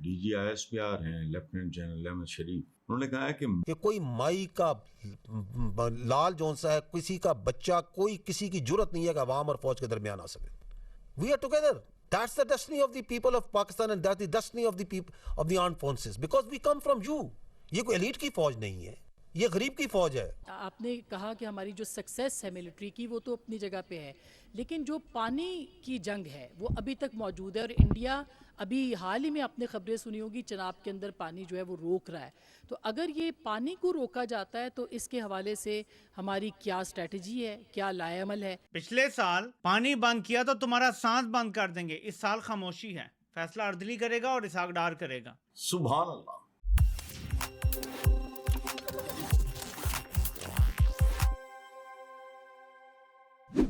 D G I S P R ہیں lieutenant general Ahmed Sharif, انہوں نے کہا ہے کہ کوئی مائی کا لال جون سا ہے، کسی کا بچہ، کوئی کسی کی جرت نہیں ہے کہ عوام اور فوج کے درمیان آ سکے. We are together. That's the destiny of the people of Pakistan and that's the destiny of the people of the armed forces because we come from you. یہ کوئی ایلیٹ کی فوج نہیں ہے، یہ غریب کی فوج ہے. آپ نے کہا کہ ہماری جو سکسیس ہے ملٹری کی وہ تو اپنی جگہ پہ ہے، لیکن جو پانی کی جنگ ہے وہ ابھی تک موجود ہے، اور انڈیا ابھی حال ہی میں آپ نے خبریں سنی ہوگی چناب کے اندر پانی جو ہے وہ روک رہا ہے. تو اگر یہ پانی کو روکا جاتا ہے تو اس کے حوالے سے ہماری کیا اسٹریٹجی ہے، کیا لائے عمل ہے؟ پچھلے سال پانی بند کیا تو تمہارا سانس بند کر دیں گے، اس سال خاموشی ہے، فیصلہ اردلی کرے گا اور اسحاق ڈار کرے گا. سبحان اللہ.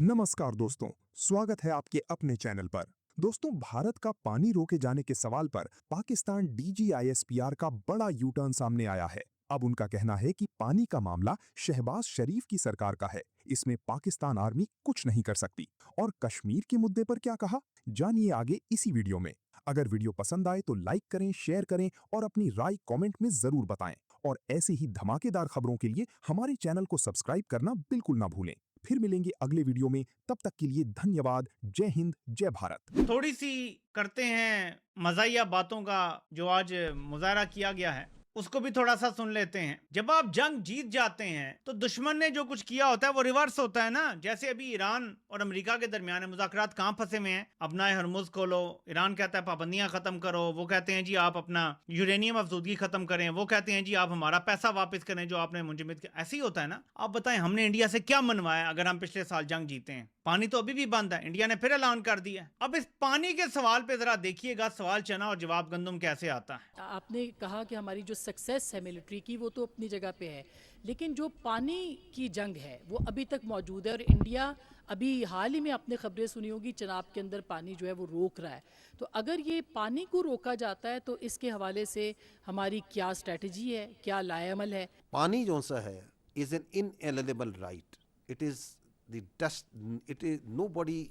نمسکار دوستوں، سواگت ہے آپ کے اپنے چینل پر. دوستوں، بھارت کا پانی روکے جانے کے سوال پر Pakistan D G I S P R کا بڑا یو ٹرن سامنے آیا ہے. اب ان کا کہنا ہے کہ پانی کا معاملہ شہباز شریف کی سرکار کا ہے، اس میں پاکستان آرمی کچھ نہیں کر سکتی. اور کشمیر کے مدے پر کیا کہا، جانیے آگے اسی ویڈیو میں. اگر ویڈیو پسند آئے تو لائک کریں، شیئر کریں اور اپنی رائے کامنٹ میں ضرور بتائیں. اور ایسے ہی دھماکے دار خبروں کے لیے ہمارے چینل کو سبسکرائب کرنا بالکل نہ بھولیں. پھر ملیں گے اگلے ویڈیو میں، تب تک کے لیے دھنیہ واد. جے ہند، جے بھارت. تھوڑی سی کرتے ہیں مزاحیہ باتوں کا جو آج مظاہرہ کیا گیا ہے، اس کو بھی تھوڑا سا سن لیتے ہیں. جب آپ جنگ جیت جاتے ہیں تو دشمن نے جو کچھ کیا ہوتا ہے وہ ریورس ہوتا ہے نا. جیسے ابھی ایران اور امریکہ کے درمیان مذاکرات کہاں پھنسے ہوئے ہیں، اپنا ہرمز کھولو، ایران کہتا ہے پابندیاں ختم کرو، وہ کہتے ہیں جی آپ اپنا یورینیم افزودگی ختم کریں، وہ کہتے ہیں جی آپ ہمارا پیسہ واپس کریں جو آپ نے منجمد کیا. ایسے ہی ہوتا ہے نا. آپ بتائیں ہم نے انڈیا سے کیا منوایا اگر ہم پچھلے سال جنگ جیتے ہیں؟ پانی تو ابھی بھی بند ہے، انڈیا نے پھر اعلان کر دیا. اب اس پانی کے سوال پہ ذرا دیکھیے گا سوال چنا اور جواب گندم کیسے آتا ہے. آپ نے کہا کہ ہماری جو سکسیس ہے ملٹری کی وہ تو اپنی جگہ پہ ہے، لیکن جو پانی کی جنگ ہے وہ ابھی تک موجود ہے، اور انڈیا ابھی حال ہی میں آپ نے خبریں سنی ہوگی چناب کے اندر پانی جو ہے وہ روک رہا ہے. تو اگر یہ پانی کو روکا جاتا ہے تو اس کے حوالے سے ہماری کیا اسٹریٹجی ہے، کیا لائے عمل ہے؟ پانی جو سا ہے is an inalienable right. It is the it is nobody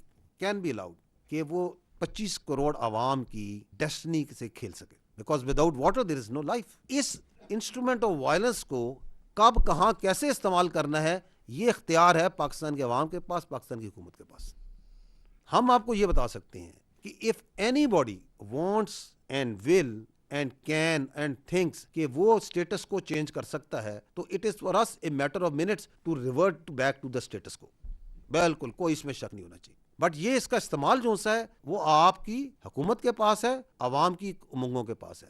can be allowed کہ وہ 25 کروڑ عوام کی ڈیسٹنی سے کھیل سکے. Because without water there is no life. اس انسٹرومنٹ آف وائلنس کو کب کہاں کیسے استعمال کرنا ہے یہ اختیار ہے پاکستان کے عوام کے پاس، پاکستان کی حکومت کے پاس. ہم آپ کو یہ بتا سکتے ہیں کہ if anybody wants and will and can and thinks کہ وہ اسٹیٹس کو چینج کر سکتا ہے تو it is for us a matter of minutes to revert back to the status quo. بالکل کوئی اس میں شک نہیں ہونا چاہیے. بٹ یہ اس کا استعمال جو سا ہے وہ آپ کی حکومت کے پاس ہے، عوام کی امنگوں کے پاس ہے.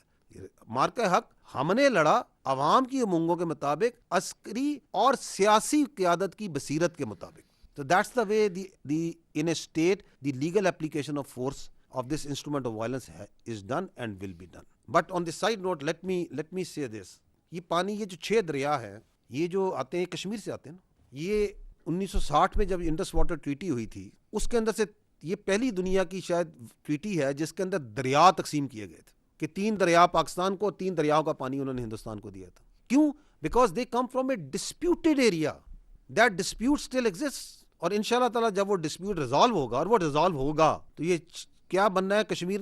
مارکہ حق ہم نے لڑا عوام کی امنگوں کے مطابق، عسکری اور سیاسی قیادت کی بصیرت کے مطابق. So that's the way in a state the legal application of force of this instrument of violence is done and will be done. But on the side note, let me say this. یہ پانی، یہ جو 6 دریا ہیں یہ جو آتے ہیں کشمیر سے آتے ہیں نا. یہ 1960 میں جب انڈس واٹر ٹریٹی ہوئی تھی اس کے اندر سے یہ پہلی دنیا کی شاید ٹریٹی ہے جس کے اندر دریا تقسیم کیے گئے تھے کہ 3 دریا پاکستان کو، 3 دریاؤں کا پانی انہوں نے ہندوستان کو دیا تھا. کیوں؟ Because they come from a disputed area. That dispute still exist. اور ان شاء اللہ تعالیٰ جب وہ ڈسپیوٹ ریزالو ہوگا، اور وہ ریزالو ہوگا تو یہ کیا بننا ہے کشمیر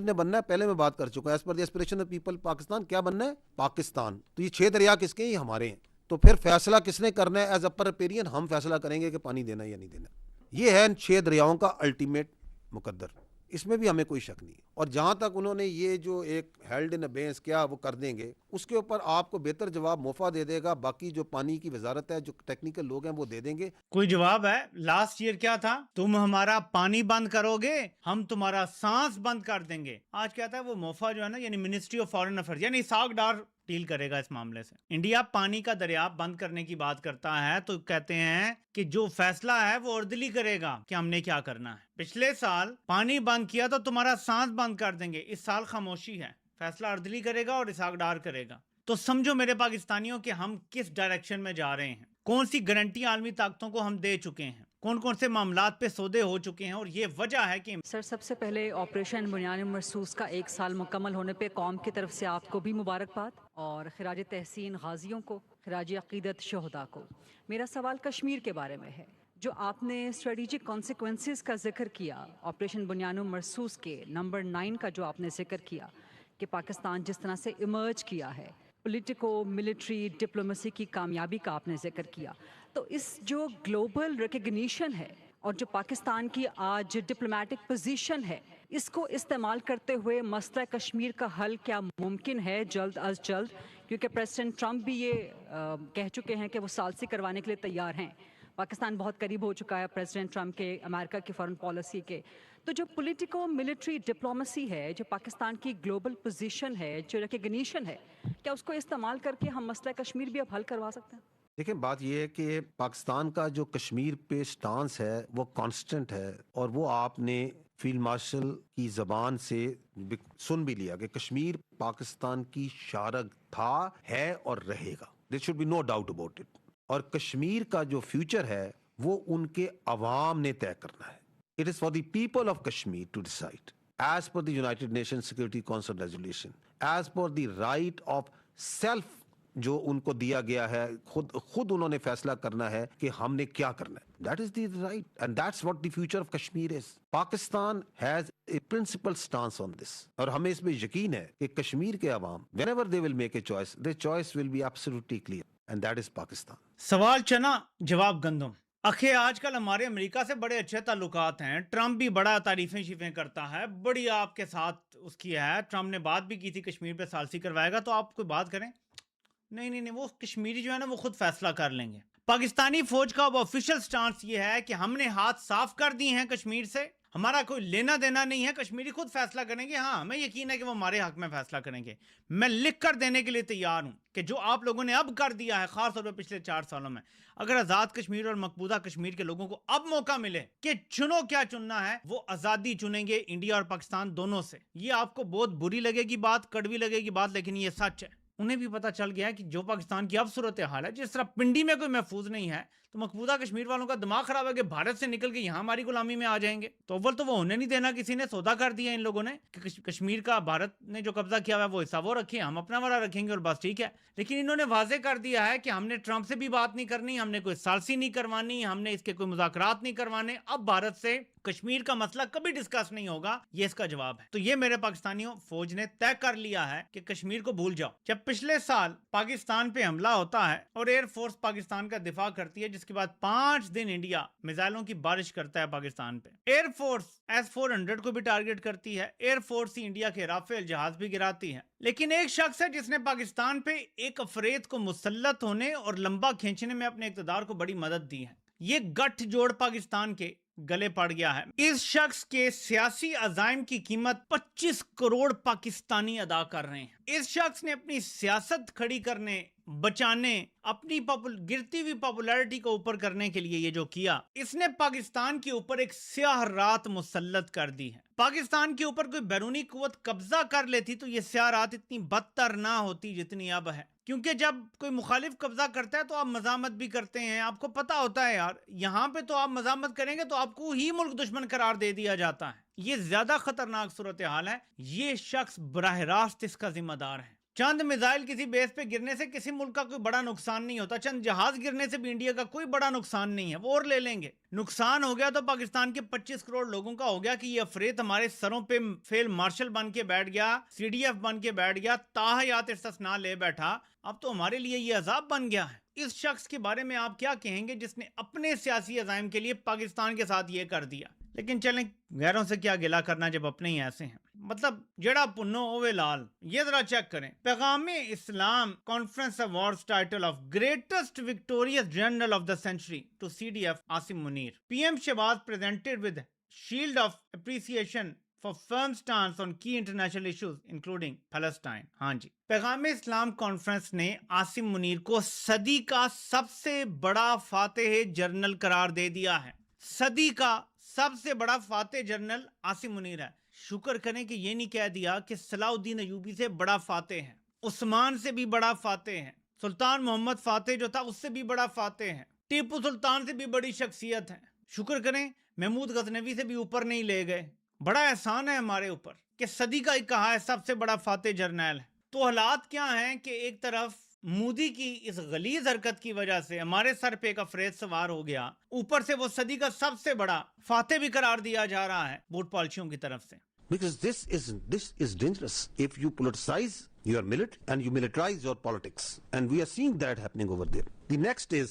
نے بننا ہے. پہلے میں بات کر چکا ہوں، as per the aspiration of people Pakistan کیا بننا ہے؟ پاکستان. تو یہ 6 دریا کس کے ہیں؟ یہ ہمارے ہیں. تو پھر فیصلہ کس نے کرنا ہے؟ ایز اپر ریپیرین ہم فیصلہ کریں گے کہ پانی دینا ہے یا نہیں دینا. یہ ہے ان 6 دریاؤں کا الٹیمیٹ مقدر، اس میں بھی ہمیں کوئی شک نہیں ہے. اور جہاں تک انہوں نے یہ جو ایک ہیلڈ ان ابیئنس کیا وہ کر دیں گے، اس کے اوپر آپ کو بہتر جواب موفا دے دے گا. باقی جو پانی کی وزارت ہے، جو ٹیکنیکل لوگ ہیں وہ دے دیں گے. کوئی جواب ہے؟ لاسٹ ایئر کیا تھا؟ تم ہمارا پانی بند کرو گے، ہم تمہارا سانس بند کر دیں گے. آج کہتا ہے وہ موفا جو ہے نا، یعنی منسٹری آف فارن افیئرز، یعنی اسحاق ڈار ڈیل کرے گا اس معاملے سے. انڈیا پانی کا دریا بند کرنے کی بات کرتا ہے تو کہتے ہیں کہ جو فیصلہ ہے وہ اردلی کرے گا کہ ہم نے کیا کرنا ہے. پچھلے سال پانی بند کیا تو تمہارا سانس بند کر دیں گے، اس سال خاموشی ہے، فیصلہ اردلی کرے گا اور اسحاق ڈار کرے گا. تو سمجھو میرے پاکستانیوں کہ ہم کس ڈائریکشن میں جا رہے ہیں، کون سی گارنٹی عالمی طاقتوں کو ہم دے چکے ہیں، کون سے معاملات پہ سودے ہو چکے ہیں. اور یہ وجہ ہے کہ سر سب سے پہلے آپریشن بنیان مرصوص کا 1 سال مکمل ہونے پہ قوم کی طرف سے آپ کو بھی مبارکباد اور خراج تحسین غازیوں کو، خراج عقیدت شہداء کو. میرا سوال کشمیر کے بارے میں ہے. جو آپ نے اسٹریٹجک کانسیکوینسز کا ذکر کیا، آپریشن بنیان مرصوص کے نمبر 9 کا جو آپ نے ذکر کیا کہ پاکستان جس طرح سے ایمرج کیا ہے, پولیٹیکو ملٹری ڈپلومیسی کی کامیابی کا آپ نے ذکر کیا, تو اس جو گلوبل ریکگنیشن ہے اور جو پاکستان کی آج ڈپلومیٹک پوزیشن ہے, اس کو استعمال کرتے ہوئے مسئلہ کشمیر کا حل کیا ممکن ہے جلد از جلد؟ کیونکہ پریزیڈنٹ ٹرمپ بھی یہ کہہ چکے ہیں کہ وہ ثالثی کروانے کے لیے تیار ہیں. پاکستان بہت قریب ہو چکا ہے پریزیڈنٹ ٹرمپ کے, امریکہ کی فارن پالیسی کے. تو جو پولیٹیکو ملٹری ڈپلومیسی ہے, جو پاکستان کی گلوبل پوزیشن ہے, جو ریکگنیشن ہے, کیا اس کو استعمال کر کے ہم مسئلہ کشمیر بھی اب حل کروا سکتے ہیں؟ دیکھیں بات یہ ہے کہ پاکستان کا جو کشمیر پہ سٹانس ہے وہ کانسٹنٹ ہے, اور وہ آپ نے فیلڈ مارشل کی زبان سے سن بھی لیا کہ کشمیر پاکستان کی شارگ تھا, ہے اور رہے گا. there should be no doubt about it. اور کشمیر کا جو فیوچر ہے وہ ان کے عوام نے طے کرنا ہے. It is for the people of Kashmir to decide. As per the United Nations Security Council resolution, as per the right of self جو ان کو دیا گیا ہے, خود انہوں نے فیصلہ کرنا ہے کہ ہم نے کیا کرنا ہے. That is the right and that's what the future of Kashmir is. Pakistan has a principal stance on this. اور ہمیں اس میں یقین ہے کہ کشمیر کے عوام whenever they will make a choice, their choice will be absolutely clear and that is Pakistan. سوال چنا جواب گندم. اکھے آج کل ہمارے امریکہ سے بڑے اچھے تعلقات ہیں, ٹرمپ بھی بڑا تعریفیں شیفیں کرتا ہے, بڑی آپ کے ساتھ اس کی ہے. ٹرمپ نے بات بھی کی تھی کشمیر پہ ثالثی کروائے گا, تو آپ کوئی بات کریں؟ نہیں, وہ کشمیری جو ہے نا وہ خود فیصلہ کر لیں گے. پاکستانی فوج کا اب آفیشیل سٹانس یہ ہے کہ ہم نے ہاتھ صاف کر دی ہیں کشمیر سے, ہمارا کوئی لینا دینا نہیں ہے, کشمیری خود فیصلہ کریں گے. ہاں ہمیں یقین ہے کہ وہ ہمارے حق میں فیصلہ کریں گے. میں لکھ کر دینے کے لیے تیار ہوں کہ جو آپ لوگوں نے اب کر دیا ہے, خاص طور پہ پچھلے 4 سالوں میں, اگر آزاد کشمیر اور مقبوضہ کشمیر کے لوگوں کو اب موقع ملے کہ چنو کیا چننا ہے, وہ آزادی چنیں گے انڈیا اور پاکستان دونوں سے. یہ آپ کو بہت بری لگے گی بات, کڑوی لگے گی بات, لیکن یہ سچ ہے. انہیں بھی پتہ چل گیا ہے کہ جو پاکستان کی اب صورتحال ہے, جس طرح پنڈی میں کوئی محفوظ نہیں ہے, تو مقبوضہ کشمیر والوں کا دماغ خراب ہے کہ بھارت سے نکل کے یہاں ہماری غلامی میں آ جائیں گے. تو اول تو وہ ہونے نہیں دینا, کسی نے سودا کر دیا ان لوگوں نے کہ کشمیر کا بھارت نے جو قبضہ کیا ہوا ہے وہ حصہ وہ رکھے, ہم اپنا والا رکھیں گے اور بس ٹھیک ہے. لیکن انہوں نے واضح کر دیا ہے کہ ہم نے ٹرمپ سے بھی بات نہیں کرنی, ہم نے کوئی ثالثی نہیں کروانی, ہم نے اس کے کوئی مذاکرات نہیں کروانے. اب بھارت سے کشمیر کا مسئلہ کبھی ڈسکس نہیں ہوگا, یہ اس کا جواب ہے. تو یہ میرے پاکستانیوں, فوج نے طے کر لیا ہے کہ کشمیر کو بھول جاؤ. جب پچھلے سال پاکستان پہ حملہ ہوتا ہے اور ایئر فورس پاکستان کا دفاع کرتی ہے, جس کے بعد 5 دن انڈیا میزائلوں کی بارش کرتا ہے پاکستان پہ, ایئر فورس S-400 کو بھی ٹارگٹ کرتی ہے, ایئر فورس ہی انڈیا کے رافیل جہاز بھی گراتی ہے. لیکن ایک شخص ہے جس نے پاکستان پہ ایک افریت کو مسلط ہونے اور لمبا کھینچنے میں اپنے اقتدار کو بڑی مدد دی ہے. یہ گٹھ جوڑ پاکستان کے گلے پڑ گیا ہے. اس شخص کے سیاسی عزائم کی قیمت 25 کروڑ پاکستانی ادا کر رہے ہیں. اس شخص نے اپنی سیاست کھڑی کرنے, بچانے, اپنی گرتی ہوئی پاپولیرٹی کو اوپر کرنے کے لیے یہ جو کیا, اس نے پاکستان کے اوپر ایک سیاہ رات مسلط کر دی ہے. پاکستان کے اوپر کوئی بیرونی قوت قبضہ کر لیتی تو یہ سیاہ رات اتنی بدتر نہ ہوتی جتنی اب ہے. کیونکہ جب کوئی مخالف قبضہ کرتا ہے تو آپ مزاحمت بھی کرتے ہیں, آپ کو پتا ہوتا ہے یار یہاں پہ تو آپ مزاحمت کریں گے تو آپ کو ہی ملک دشمن قرار دے دیا جاتا ہے. یہ زیادہ خطرناک صورتحال ہے. یہ شخص براہ راست اس کا ذمہ دار ہے. چند میزائل کسی بیس پہ گرنے سے کسی ملک کا کوئی بڑا نقصان نہیں ہوتا, چند جہاز گرنے سے بھی انڈیا کا کوئی بڑا نقصان نہیں ہے, وہ اور لے لیں گے. نقصان ہو گیا تو پاکستان کے 25 کروڑ لوگوں کا ہو گیا کہ یہ افریت ہمارے سروں پہ فیل مارشل بن کے بیٹھ گیا, CDF بن کے بیٹھ گیا, تاحیات استثناء لے بیٹھا, اب تو ہمارے لیے یہ عذاب بن گیا ہے. اس شخص کے بارے میں آپ کیا کہیں گے جس نے اپنے سیاسی عزائم کے لیے پاکستان کے ساتھ یہ کر دیا؟ لیکن چلیں, غیروں سے کیا گلہ کرنا جب اپنے ہی ایسے ہیں. مطلب جڑا پنو اوے لال. یہ ذرا چیک کریں, پیغام اسلام conference awards title of greatest victorious general of the century to CDF Asim Munir. PM Shehbaz presented with shield of appreciation for firm stance on key international issues including Palestine. ہاں جی, پیغام اسلام کانفرنس نے عاصم منیر کو صدی کا سب سے بڑا فاتح جنرل قرار دے دیا ہے. صدی کا سب سے بڑا فاتح جنرل عاصم منیر ہے. شکر کریں کہ یہ نہیں کہہ دیا کہ صلاح الدین ایوبی سے بڑا فاتح ہے, عثمان سے بھی بڑا فاتح ہے, سلطان محمد فاتح جو تھا اس سے بھی بڑا فاتح ہے, ٹیپو سلطان سے بھی بڑی شخصیت ہے. شکر کریں محمود غزنوی سے بھی اوپر نہیں لے گئے. بڑا احسان ہے ہمارے اوپر کہ صدی کا ایک کہا ہے سب سے بڑا فاتح جرنیل ہے. تو حالات کیا ہیں کہ ایک طرف مودی کی اس غلیظ حرکت کی وجہ سے ہمارے سر پہ ایک افریت سوار ہو گیا, اوپر سے وہ صدی کا سب سے بڑا فاتح بھی قرار دیا جا رہا ہے ووٹ پالیسیوں کی طرف سے. Because this is dangerous if you politicize your military and you militarize your politics, and we are seeing that happening over there. The next is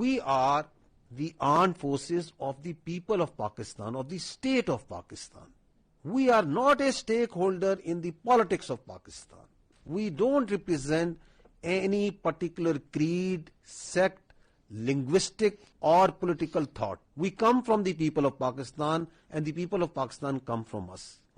We are the armed forces of the people of Pakistan, of the state of Pakistan. We are not a stakeholder in the politics of Pakistan. We don't represent any particular creed, sect, linguistic or political thought. We come from the people of Pakistan and the people of Pakistan come from us.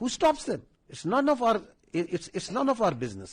Who stops them? It's none of our business.